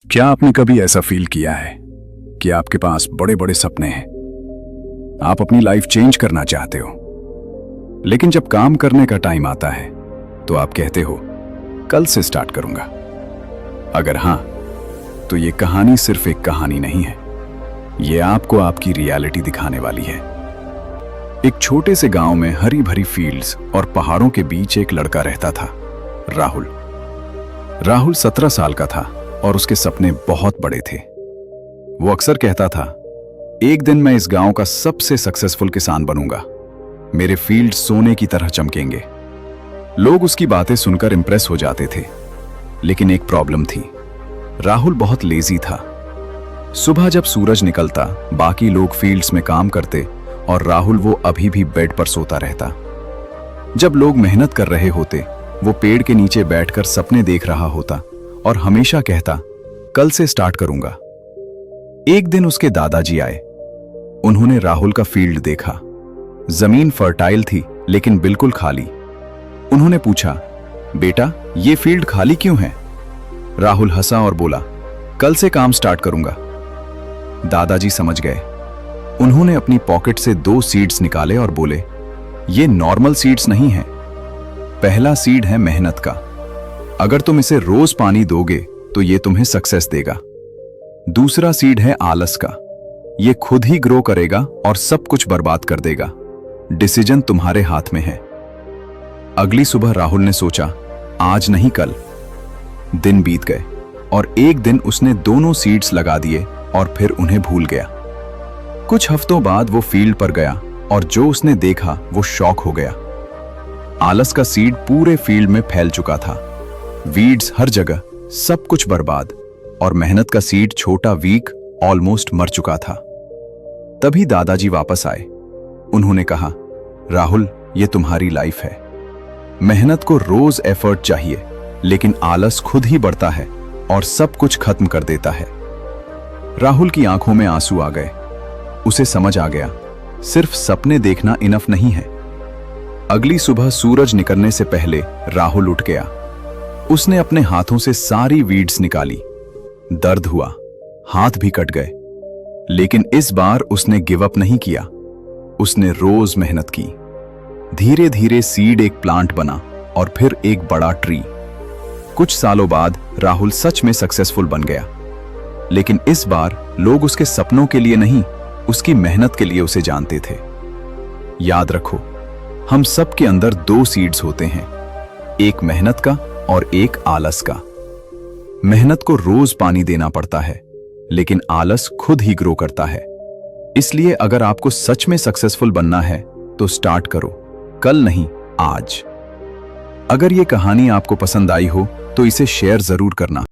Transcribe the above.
क्या आपने कभी ऐसा फील किया है कि आपके पास बड़े बड़े सपने हैं, आप अपनी लाइफ चेंज करना चाहते हो, लेकिन जब काम करने का टाइम आता है तो आप कहते हो कल से स्टार्ट करूंगा। अगर हां, तो ये कहानी सिर्फ एक कहानी नहीं है, ये आपको आपकी रियलिटी दिखाने वाली है। एक छोटे से गांव में हरी भरी फील्ड्स और पहाड़ों के बीच एक लड़का रहता था, राहुल। राहुल 17 साल का था और उसके सपने बहुत बड़े थे। वो अक्सर कहता था, एक दिन मैं इस गांव का सबसे सक्सेसफुल किसान बनूंगा, मेरे फील्ड सोने की तरह चमकेंगे। लोग उसकी बातें सुनकर इंप्रेस हो जाते थे, लेकिन एक प्रॉब्लम थी, राहुल बहुत लेजी था। सुबह जब सूरज निकलता, बाकी लोग फील्ड्स में काम करते और राहुल वो अभी भी बेड पर सोता रहता। जब लोग मेहनत कर रहे होते, वो पेड़ के नीचे बैठकर सपने देख रहा होता और हमेशा कहता, कल से स्टार्ट करूंगा। एक दिन उसके दादाजी आए। उन्होंने राहुल का फील्ड देखा। जमीन फर्टाइल थी लेकिन बिल्कुल खाली। उन्होंने पूछा, बेटा ये फील्ड खाली क्यों है? राहुल हंसा और बोला, कल से काम स्टार्ट करूंगा। दादाजी समझ गए। उन्होंने अपनी पॉकेट से 2 सीड्स निकाले और बोले, ये नॉर्मल सीड्स नहीं हैं। पहला सीड है मेहनत का। अगर तुम इसे रोज पानी दोगे तो ये तुम्हें सक्सेस देगा। दूसरा सीड है आलस का। ये खुद ही ग्रो करेगा और सब कुछ बर्बाद कर देगा। डिसीजन तुम्हारे हाथ में है। अगली सुबह राहुल ने सोचा, आज नहीं कल। दिन बीत गए और एक दिन उसने दोनों सीड्स लगा दिए और फिर उन्हें भूल गया। कुछ हफ्तों बाद वो फील्ड पर गया और जो उसने देखा वो शॉक हो गया। आलस का सीड पूरे फील्ड में फैल चुका था। वीड्स हर जगह, सब कुछ बर्बाद। और मेहनत का सीड छोटा, वीक, ऑलमोस्ट मर चुका था। तभी दादाजी वापस आए। उन्होंने कहा, राहुल ये तुम्हारी लाइफ है। मेहनत को रोज एफर्ट चाहिए, लेकिन आलस खुद ही बढ़ता है और सब कुछ खत्म कर देता है। राहुल की आंखों में आंसू आ गए। उसे समझ आ गया, सिर्फ सपने देखना इनफ नहीं है। अगली सुबह सूरज निकलने से पहले राहुल उठ गया। उसने अपने हाथों से सारी वीड्स निकाली। दर्द हुआ, हाथ भी कट गए, लेकिन इस बार उसने गिव अप नहीं किया। उसने रोज मेहनत की। धीरे धीरे सीड एक प्लांट बना और फिर एक बड़ा ट्री। कुछ सालों बाद राहुल सच में सक्सेसफुल बन गया, लेकिन इस बार लोग उसके सपनों के लिए नहीं, उसकी मेहनत के लिए उसे जानते थे। याद रखो, हम सब के अंदर 2 सीड्स होते हैं, एक मेहनत का और एक आलस का। मेहनत को रोज पानी देना पड़ता है, लेकिन आलस खुद ही ग्रो करता है। इसलिए अगर आपको सच में सक्सेसफुल बनना है तो स्टार्ट करो, कल नहीं आज। अगर ये कहानी आपको पसंद आई हो तो इसे शेयर जरूर करना।